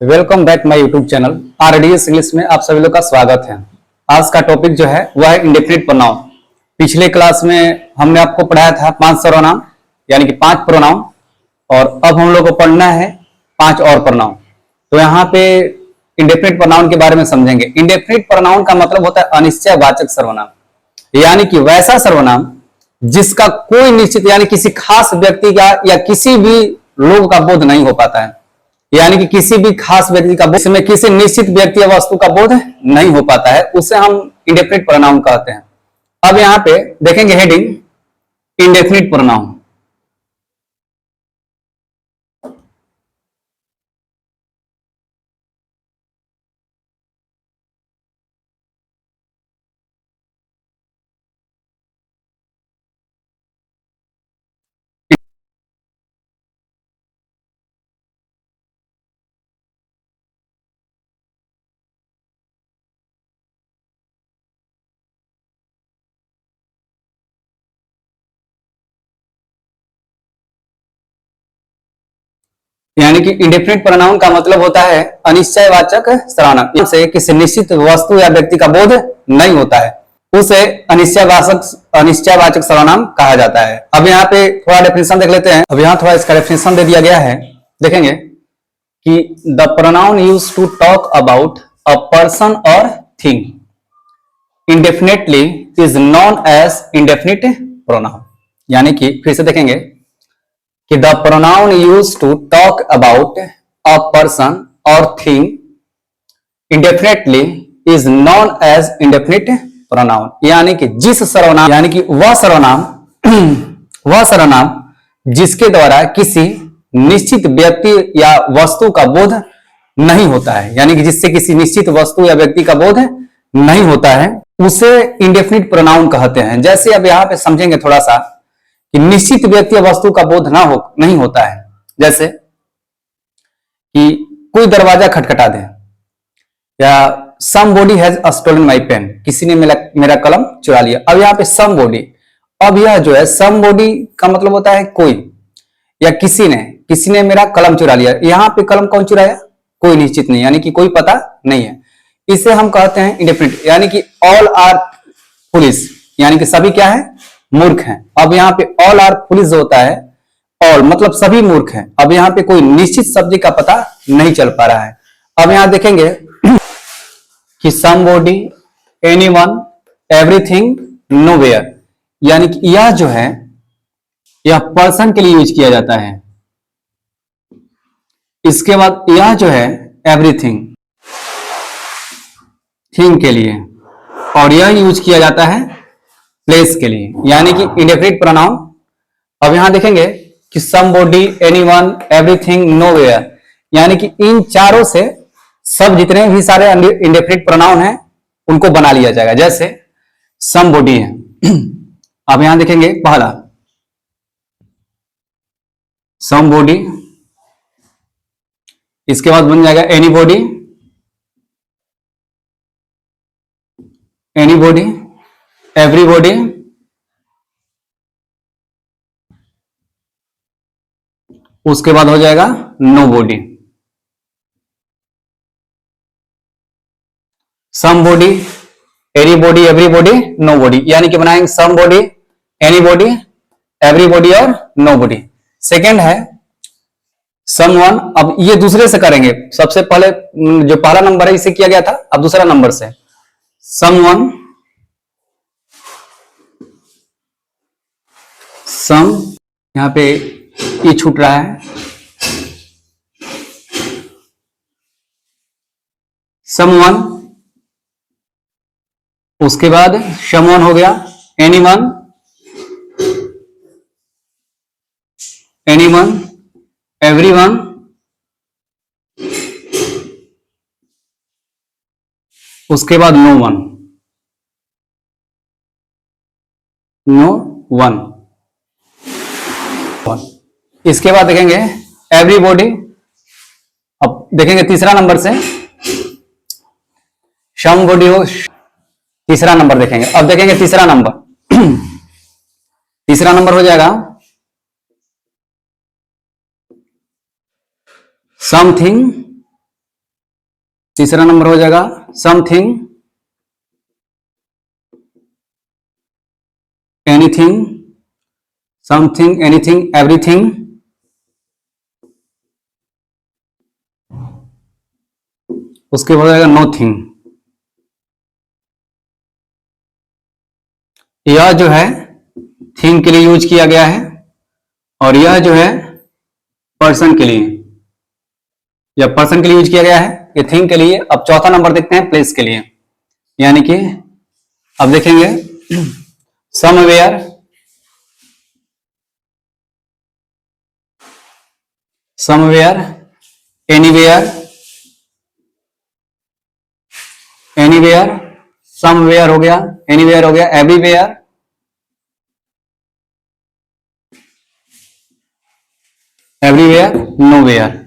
Welcome back my YouTube channel RDS English में आप सभी लोग का स्वागत है। आज का टॉपिक जो है वह है इंडेफिनिट प्रोनाउन। पिछले क्लास में हमने आपको पढ़ाया था 5 सर्वनाम यानी कि 5 प्रोनाउन, और अब हम लोग को पढ़ना है 5 और प्रोनाउन। तो यहाँ पे इंडेफिनिट प्रोनाउन के बारे में समझेंगे। इंडेफिनिट प्रोनाउन का मतलब होता है अनिश्चयवाचक सर्वनाम, यानी कि वैसा सर्वनाम जिसका कोई निश्चित यानी किसी खास व्यक्ति का या किसी भी लोग का बोध नहीं हो पाता है, यानी कि किसी भी खास व्यक्ति का बोध में किसी निश्चित व्यक्ति या वस्तु का बोध नहीं हो पाता है, उसे हम इंडेफिनिट प्रोनाउन कहते हैं। अब यहां पे देखेंगे हेडिंग इंडेफिनिट प्रोनाउन। यानी कि इंडेफिनिट प्रोनाउन का मतलब होता है अनिश्चयवाचक सर्वनाम से किसी निश्चित वस्तु या व्यक्ति का बोध नहीं होता है, उसे अनिश्चयवाचक सर्वनाम कहा जाता है। अब यहाँ पे थोड़ा डेफिनेशन देख लेते हैं। अब यहाँ थोड़ा इसका डेफिनेशन दे दिया गया है, देखेंगे कि the pronoun used to talk about a person और thing indefinitely is known as indefinite pronoun. यानी कि फिर से देखेंगे कि the pronoun used to talk about a person और thing indefinitely is known as indefinite pronoun. यानी कि जिस सर्वनाम यानी कि वह सर्वनाम जिसके द्वारा किसी निश्चित व्यक्ति या वस्तु का बोध नहीं होता है, यानी कि जिससे किसी निश्चित वस्तु या व्यक्ति का बोध नहीं होता है, उसे इंडेफिनिट प्रोनाउन कहते हैं। जैसे अब यहां पे समझेंगे थोड़ा सा कि निश्चित व्यक्ति या वस्तु का बोध नहीं होता है। जैसे कि कोई दरवाजा खटखटा दे, या somebody has stolen my pen, किसी ने मेरा कलम चुरा लिया। अब यहाँ पे somebody, अब यह जो है somebody का मतलब होता है कोई, या किसी ने मेरा कलम चुरा लिया। यहाँ पे कलम कौन चुराया, कोई निश्चित नहीं, यानी कि कोई पता नहीं है। इसे हम कहते हैं इंडेफिनिट, यानी कि ऑल आर फुलिश, यानी कि सभी क्या है, मूर्ख हैं। अब यहाँ पे ऑल आर फुलिश होता है, ऑल मतलब सभी मूर्ख हैं। अब यहाँ पे कोई निश्चित शब्द का पता नहीं चल पा रहा है। अब यहाँ देखेंगे कि somebody, anyone, everything, nowhere, यानी कि यह जो है यह पर्सन के लिए यूज किया जाता है। इसके बाद यह जो है एवरीथिंग, थिंग के लिए, और यह यूज किया जाता है प्लेस के लिए, यानी कि इंडेफिनिट प्रोनाउन। अब यहां देखेंगे कि somebody, anyone, everything, nowhere, यानी कि इन चारों से सब जितने भी सारे इंडेफिनिट प्रोनाउन हैं उनको बना लिया जाएगा। जैसे somebody है, अब यहां देखेंगे पहला somebody, इसके बाद बन जाएगा anybody, everybody, उसके बाद हो जाएगा nobody, somebody, anybody, everybody, nobody, यानी कि बनाएंगे somebody, anybody, everybody और nobody। सेकेंड है someone, अब ये दूसरे से करेंगे। सबसे पहले जो पहला नंबर है इसे किया गया था, अब दूसरा नंबर से someone, यहां पे ये छूट रहा है, someone, उसके बाद someone हो गया, anyone, everyone, उसके बाद no one, इसके बाद देखेंगे everybody। अब देखेंगे तीसरा नंबर से somebody हो, तीसरा नंबर देखेंगे। अब देखेंगे तीसरा नंबर हो जाएगा समथिंग, तीसरा नंबर हो जाएगा something, anything, something, anything, everything. उसके बाद आएगा नोथिंग। यह जो है थिंग के लिए यूज किया गया है और यह जो है पर्सन के लिए, या पर्सन के लिए यूज किया गया है, ये थिंग के लिए। अब चौथा नंबर देखते हैं प्लेस के लिए, यानी कि अब देखेंगे somewhere, somewhere, anywhere, anywhere, somewhere हो गया, एनीवेयर हो गया, एवरीवेयर, एवरीवेयर, नोवेयर।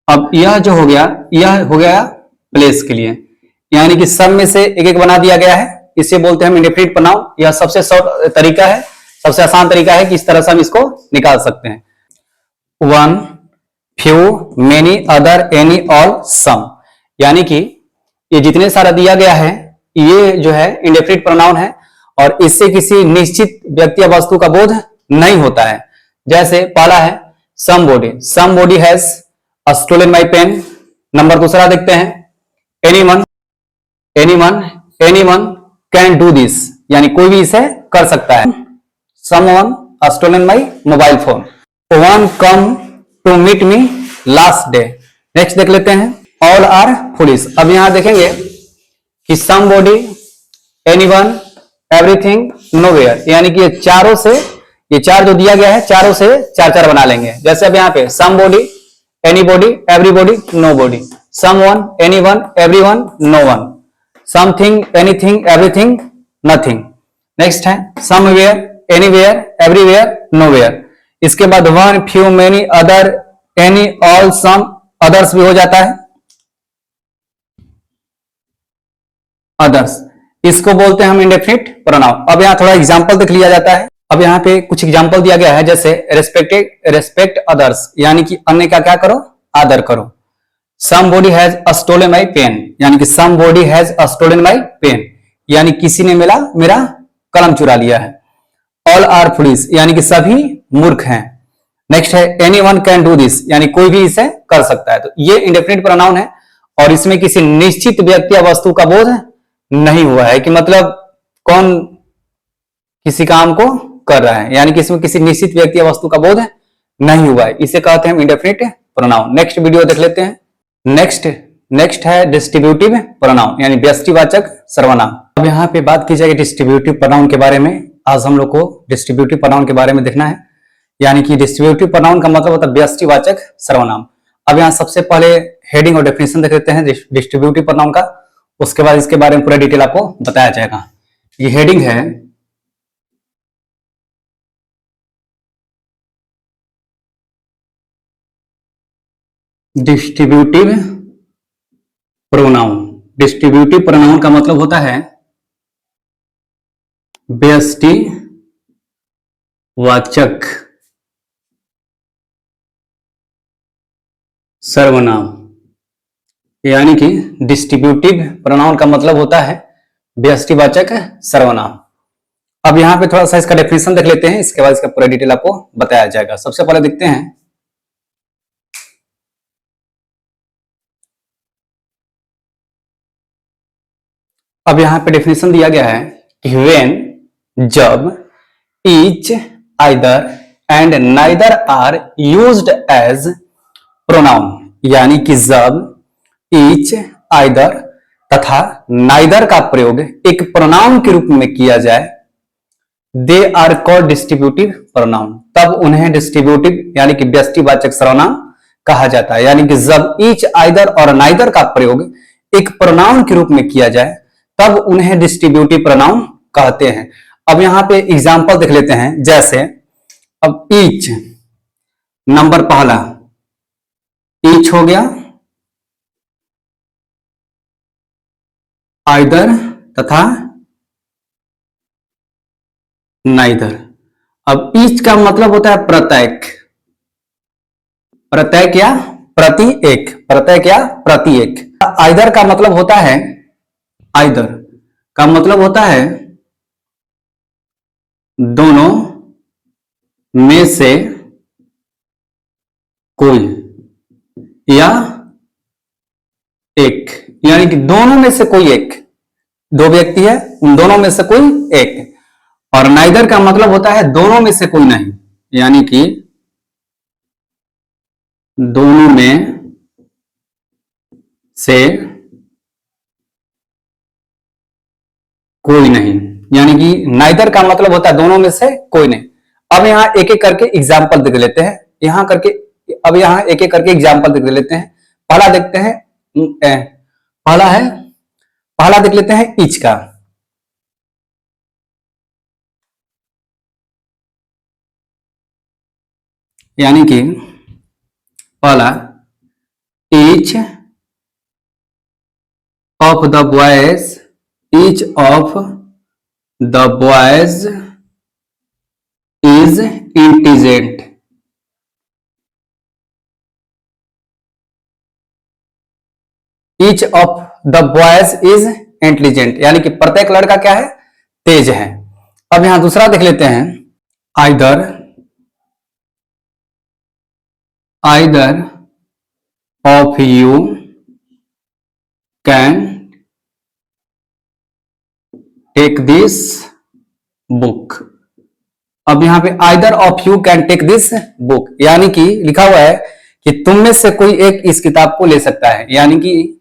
अब यह जो हो गया, यह हो गया प्लेस के लिए, यानी कि सब में से एक एक बना दिया गया है, इसे बोलते हैं हम इंडेफिनिट प्रोनाउन। यह सबसे शॉर्ट तरीका है, सबसे आसान तरीका है कि इस तरह से हम इसको निकाल सकते हैं। One, few, many, other, any, all, some, यानी कि ये जितने सारा दिया गया है ये जो है इंडेफिनिट प्रोनाउन है और इससे किसी निश्चित व्यक्ति या वस्तु का बोध नहीं होता है। जैसे पहला है somebody has stolen my pen। Number दूसरा देखते हैं anyone can do this, यानी कोई भी इसे कर सकता है। someone stolen my mobile phone। one come to meet me last day। Next देख लेते हैं all are foolish। अब यहां देखेंगे कि somebody, anyone, everything, nowhere, यानी कि ये चारों से, ये चार जो दिया गया है चारों से चार चार बना लेंगे। जैसे अब यहाँ पे somebody, anybody, everybody, nobody, someone, anyone, everyone, no one, something, anything, everything, nothing। Next है somewhere, anywhere, everywhere, nowhere। इसके बाद one, few, many, other, any, all, some, others भी हो जाता है, अदर्स। इसको बोलते हैं हम इंडेफिनिट प्रोनाउन। अब यहाँ थोड़ा एग्जांपल देख लिया जाता है। अब यहाँ पे कुछ एग्जांपल दिया गया है, जैसे रेस्पेक्ट अदर्स, यानी कि अन्य का क्या करो, आदर करो। somebody has stolen my pen, यानी कि somebody has stolen my pen, यानी किसी ने मेरा कलम चुरा लिया है। all are foolish, यानी कि सभी मूर्ख हैं। नेक्स्ट है anyone can do this, यानी कोई भी इसे कर सकता है। तो ये इंडेफिनिट प्रोनाउन है और इसमें किसी निश्चित व्यक्ति या वस्तु का बोध नहीं हुआ है, कि मतलब कौन किसी काम को कर रहा है, यानी कि इसमें किसी निश्चित व्यक्ति या वस्तु का बोध नहीं हुआ है, इसे कहते हैं हम इंडेफिनिट प्रोनाउन। नेक्स्ट वीडियो देख लेते हैं। नेक्स्ट है डिस्ट्रीब्यूटिव प्रोनाउन, यानी व्यष्टिवाचक सर्वनाम। अब यहाँ पे बात की जाएगी डिस्ट्रीब्यूटिव प्रोनाउन के बारे में। आज हम लोग को डिस्ट्रीब्यूटिव प्रोनाउन के बारे में देखना है, यानी कि डिस्ट्रीब्यूटिव प्रोनाउन का मतलब होता है व्यष्टिवाचक सर्वनाम। अब यहाँ सबसे पहले हेडिंग और डेफिनेशन देख लेते हैं डिस्ट्रीब्यूटिव प्रोनाउन का, उसके बाद इसके बारे में पूरा डिटेल आपको बताया जाएगा। ये हेडिंग है डिस्ट्रीब्यूटिव प्रोनाउन। डिस्ट्रीब्यूटिव प्रोनाउन का मतलब होता है व्यष्टिवाचक सर्वनाम, यानी कि डिस्ट्रीब्यूटिव प्रोनाउन का मतलब होता है व्यष्टिवाचक सर्वनाम। अब यहां पे थोड़ा सा इसका डेफिनेशन देख लेते हैं, इसके बाद इसका पूरा डिटेल आपको बताया जाएगा। सबसे पहले देखते हैं अब यहां पे डेफिनेशन दिया गया है कि व्हेन, जब, each, either and neither are used as pronoun, यानी कि जब, ईच, आइदर तथा नाइदर का प्रयोग एक प्रोनाउन के रूप में किया जाए, they are called distributive pronoun, तब उन्हें डिस्ट्रीब्यूटिव यानी कि व्यष्टिवाचक सर्वनाम कहा जाता है। यानी कि जब ईच, आइदर और नाइदर का प्रयोग एक प्रोनाउन के रूप में किया जाए तब उन्हें डिस्ट्रीब्यूटिव प्रोनाउन कहते हैं। अब यहां पे एग्जांपल देख लेते हैं, जैसे अब ईच, नंबर पहला ईच हो गया, आइदर तथा नाइदर। अब ईच का मतलब होता है प्रत्येक, प्रत्येक या प्रति एक, प्रत्यय क्या, प्रति एक। आइदर का मतलब होता है, आइदर का मतलब होता है दोनों में से कोई या एक, यानी कि दोनों में से कोई एक, दो व्यक्ति है उन दोनों में से कोई एक। और नाइदर का मतलब होता है दोनों में से कोई नहीं, यानी कि दोनों में से कोई नहीं, यानी कि नाइदर का मतलब होता है दोनों में से कोई नहीं। अब यहां एक एक करके एग्जाम्पल देख लेते हैं, यहां करके, अब यहां एक एक करके एग्जाम्पल देख लेते हैं। पहला देखते हैं, पहला देख लेते हैं ईच का। यानी कि पहला, each of the boys, each of the boys is intelligent. Each of the boys is intelligent, यानी कि प्रत्येक लड़का क्या है, तेज है। अब यहां दूसरा देख लेते हैं, either of you can take this book. अब यहां पे either of you can take this book, यानी कि लिखा हुआ है कि तुम में से कोई एक इस किताब को ले सकता है, यानी कि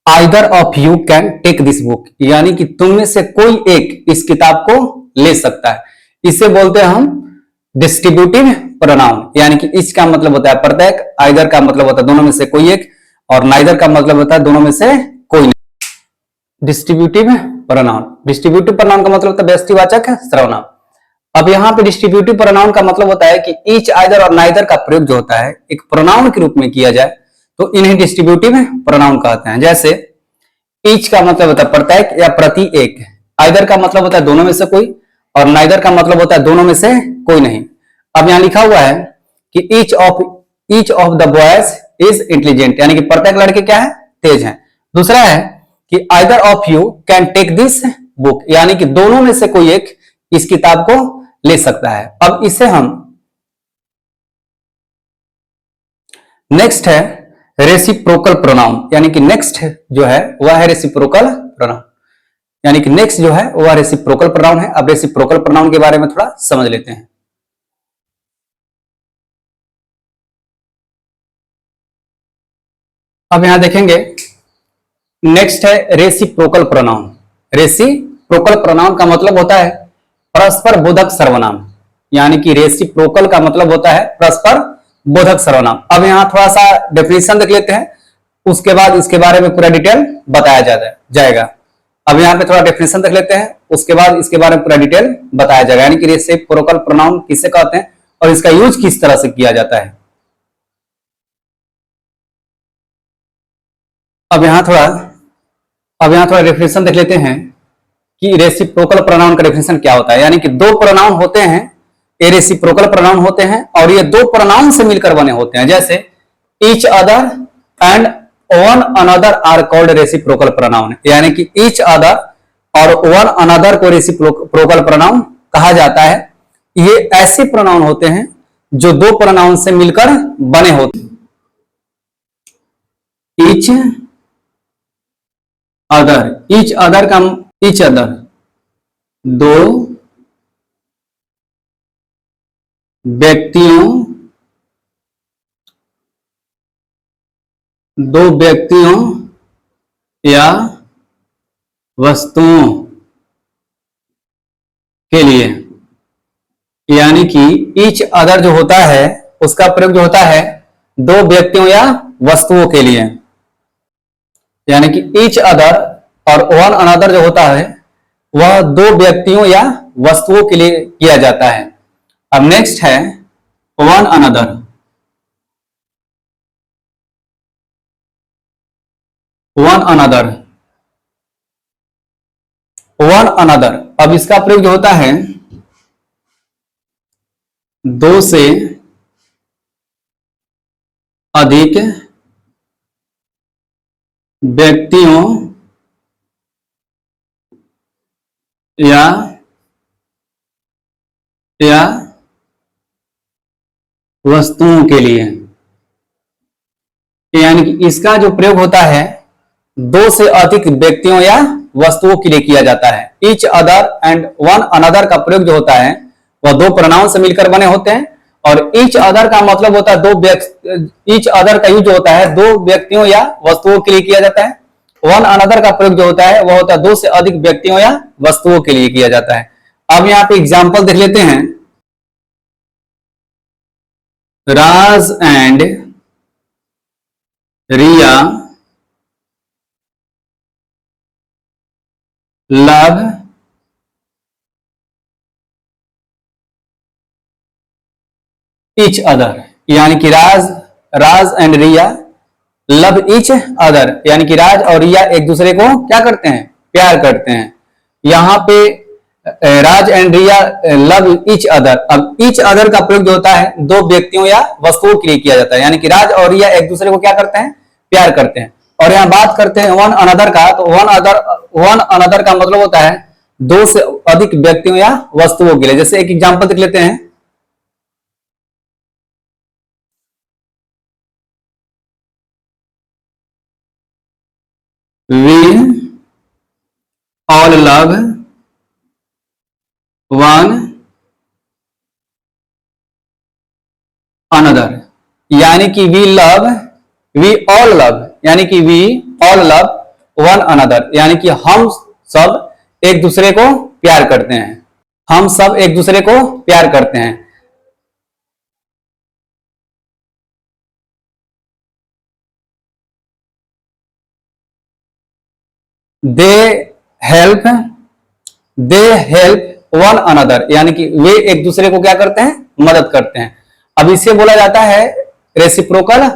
either of you can take this book, यानी कि तुम में से कोई एक इस किताब को ले सकता है। इसे बोलते हैं हम डिस्ट्रीब्यूटिव प्रोनाउन, यानी कि इस का मतलब होता है प्रत्येक, आइदर का मतलब होता है दोनों में से कोई एक, और नाइदर का मतलब होता है दोनों में से कोई नहीं। डिस्ट्रीब्यूटिव प्रोनाउन, डिस्ट्रीब्यूटिव प्रोनाउन का मतलब होता है व्यक्तिवाचक सर्वनाम। अब यहां पे डिस्ट्रीब्यूटिव प्रोनाउन का मतलब होता है कि ईच, आइदर और नाइदर का प्रयोग जो होता है एक प्रोनाउन के रूप में किया जाए तो इन्हें डिस्ट्रीब्यूटिव प्रोनाउन कहते हैं। जैसे ईच का मतलब होता है प्रत्येक या प्रति एक, आइदर का मतलब होता है दोनों में से कोई, और नाइदर का मतलब होता है दोनों में से कोई नहीं। अब यहां लिखा हुआ है कि each of the boys is intelligent, यानी कि प्रत्येक लड़के क्या है, तेज हैं। दूसरा है कि either of you can take this book, यानी कि दोनों में से कोई एक इस किताब को ले सकता है। अब इसे हम, नेक्स्ट है रेसिप्रोकल प्रोनाउन, यानी कि नेक्स्ट जो है वह है रेसिप्रोकल प्रोनाउन, यानी कि नेक्स्ट जो है वह रेसिप्रोकल प्रोनाउन है। अब रेसिप्रोकल प्रोनाउन के बारे में थोड़ा समझ लेते हैं। अब यहां देखेंगे, नेक्स्ट है रेसिप्रोकल प्रोनाउन। रेसिप्रोकल प्रोनाउन का मतलब होता है परस्पर बोधक सर्वनाम, यानी कि रेसिप्रोकल का मतलब होता है परस्पर बोधक सर्वनाम। अब यहां थोड़ा सा डेफिनेशन देख लेते हैं, उसके बाद इसके बारे में पूरा डिटेल बताया जाएगा। अब यहां पे थोड़ा डेफिनेशन देख लेते हैं, उसके बाद इसके बारे में पूरा डिटेल बताया जाएगा, यानी कि रेसिप्रोकल प्रोनाउन किसे कहते हैं और इसका यूज किस तरह से किया जाता है। अब यहां थोड़ा डेफिनेशन देख लेते हैं कि रेसिप्रोकल प्रोनाउन का डेफिनेशन क्या होता है। यानी कि दो प्रोनाउन होते हैं, ये रेसिप्रोकल प्रोनाउन होते हैं और ये दो प्रोनाउन से मिलकर बने होते हैं। जैसे each other and one another are called reciprocal pronoun, यानी कि ईच अदर और वन अनदर को रेसिप्रोकल प्रोनाउन कहा जाता है। ये ऐसे प्रोनाउन होते हैं जो दो प्रोनाउन से मिलकर बने होते हैं। ईच अदर का, ईच अदर दो व्यक्तियों या वस्तुओं के लिए, यानी कि ईच अदर जो होता है उसका प्रयोग जो होता है दो व्यक्तियों या वस्तुओं के लिए, यानी कि ईच अदर और वन अनदर जो होता है वह दो व्यक्तियों या वस्तुओं के लिए किया जाता है। अब नेक्स्ट है वन अनदर। वन अनदर, अब इसका प्रयोग जो होता है दो से अधिक व्यक्तियों या वस्तुओं के लिए, यानी कि इसका जो प्रयोग होता है दो से अधिक व्यक्तियों या वस्तुओं के लिए किया जाता है। Each other and one another का प्रयोग जो होता है वह दो प्रोनाउन से मिलकर बने होते हैं, और ईच अदर का मतलब होता है ईच अदर का यूज होता है दो व्यक्तियों या वस्तुओं के लिए किया जाता है। वन अनदर का प्रयोग जो होता है वह होता है दो से अधिक व्यक्तियों या वस्तुओं के लिए किया जाता है। अब यहाँ पे एग्जाम्पल देख लेते हैं। Raj and Riya love each other, यानी कि Raj and Riya love each other, यानी कि राज और रिया एक दूसरे को क्या करते हैं, प्यार करते हैं। यहाँ पे Raj and Riya love each other, अब ईच अदर का प्रयोग जो होता है दो व्यक्तियों या वस्तुओं के लिए किया जाता है, यानी कि राज और रिया एक दूसरे को क्या करते हैं, प्यार करते हैं। और यहाँ बात करते हैं वन अनदर का, तो वन अनदर का मतलब होता है दो से अधिक व्यक्तियों या वस्तुओं के लिए। जैसे एक एग्जांपल देख लेते हैं। We all love one another, यानी कि वी ऑल लव, यानी कि we all love one another, यानी कि हम सब एक दूसरे को प्यार करते हैं। हम सब एक दूसरे को प्यार करते हैं। दे हेल्प वन अनदर, यानी कि वे एक दूसरे को क्या करते हैं, मदद करते हैं। अब इसे बोला जाता है रेसिप्रोकल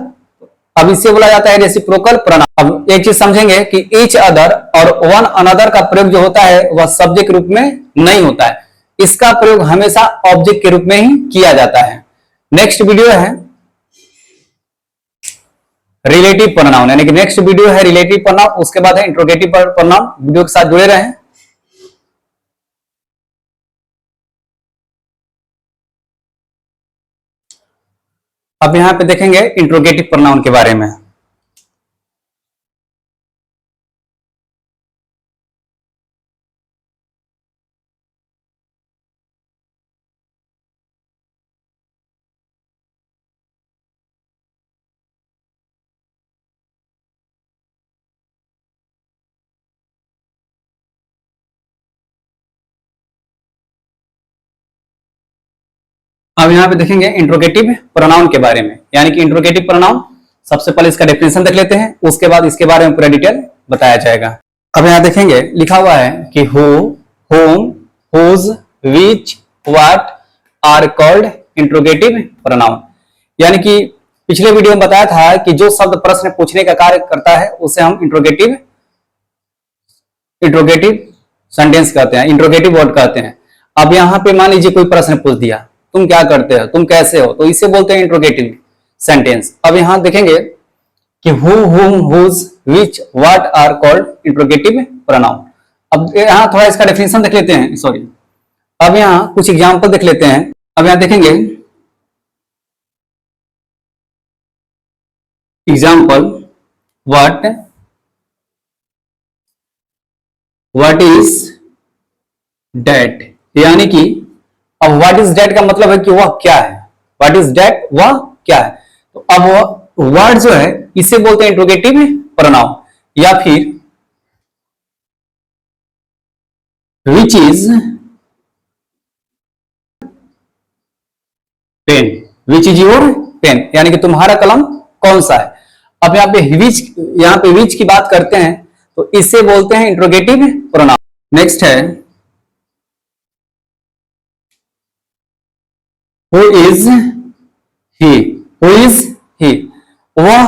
प्रोनाउन। अब एक चीज समझेंगे कि ईच अदर और वन अनदर का प्रयोग जो होता है वह सब्जेक्ट के रूप में नहीं होता है, इसका प्रयोग हमेशा ऑब्जेक्ट के रूप में ही किया जाता है। नेक्स्ट वीडियो है रिलेटिव प्रोनाउन, यानी कि नेक्स्ट वीडियो है रिलेटिव प्रोनाउन, उसके बाद है इंट्रोगेटिव प्रोनाउन। वीडियो के साथ जुड़े रहें। अब यहां पे देखेंगे इंट्रोगेटिव प्रोनाउन के बारे में। अब यहाँ पे देखेंगे इंट्रोगेटिव प्रोनाउन के बारे में, यानी कि इंट्रोगेटिव प्रोनाउन सबसे पहले इसका डेफिनेशन देख लेते हैं, उसके बाद इसके बारे में पूरा डिटेल बताया जाएगा। अब यहाँ देखेंगे लिखा हुआ है कि who, whom, whose, which, what are called interrogative pronoun, यानी कि पिछले वीडियो में बताया था कि जो शब्द प्रश्न पूछने का कार्य करता है उसे हम इंट्रोगेटिव सेंटेंस कहते हैं, इंट्रोगेटिव वर्ड कहते हैं। अब यहाँ पे मान लीजिए कोई प्रश्न पूछ दिया, तुम क्या करते हो, तुम कैसे हो, तो इसे बोलते हैं इंट्रोगेटिव सेंटेंस। अब यहां देखेंगे कि who, whom, whose, which, what are called interrogative pronoun. अब यहां थोड़ा इसका डेफिनेशन देख लेते हैं, सॉरी, अब यहां कुछ एग्जांपल देख लेते हैं। अब यहां देखेंगे एग्जांपल, व्हाट इज डेट, यानी कि अब व्हाट इज डेट का मतलब है कि वह क्या है, व्हाट इज डेट, वह क्या है। तो अब वर्ड जो है इसे बोलते हैं इंट्रोगेटिव प्रोनाउन। या फिर which is pen, which is your pen, यानी कि तुम्हारा कलम कौन सा है। अब यहाँ पे विच की बात करते हैं तो इसे बोलते हैं इंट्रोगेटिव प्रोनाउन। नेक्स्ट है who is he, who is ही, वह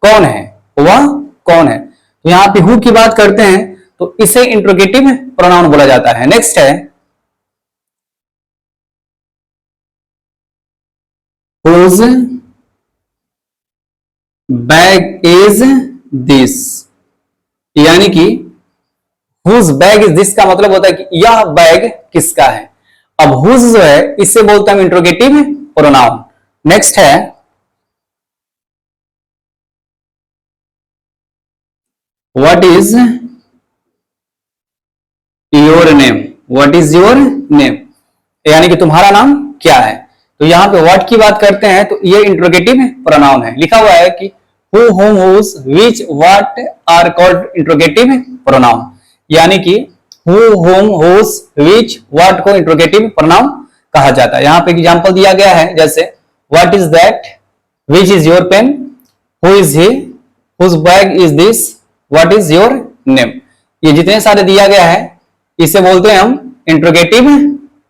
कौन है, वह कौन है। तो यहां पे हु की बात करते हैं तो इसे इंट्रोगेटिव प्रोनाउन बोला जाता है। नेक्स्ट है हुज बैग इज दिस, यानी कि हुज बैग इज दिस का मतलब होता है कि यह बैग किसका है। अब हुज जो है इससे बोलते हैं हम इंट्रोगेटिव प्रोनाउन। नेक्स्ट है what is your name, what is your name, यानी कि तुम्हारा नाम क्या है। तो यहां पे व्हाट की बात करते हैं तो ये इंट्रोगेटिव प्रोनाउन है। लिखा हुआ है कि who, whom, whose, which, what are called interrogative pronoun, यानी कि who, whom, whose, which, what को इंट्रोगेटिव प्रोनाउन कहा जाता है। यहां पे एग्जांपल दिया गया है जैसे what is that, which is your pen, who is he, whose bag is this, what is your name. ये जितने सारे दिया गया है इसे बोलते हैं हम इंट्रोगेटिव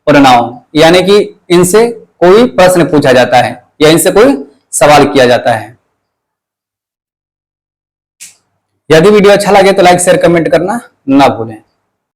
प्रोनाउन, यानी कि इनसे कोई प्रश्न पूछा जाता है या इनसे कोई सवाल किया जाता है। यदि वीडियो अच्छा लगे तो लाइक शेयर कमेंट करना ना भूलें।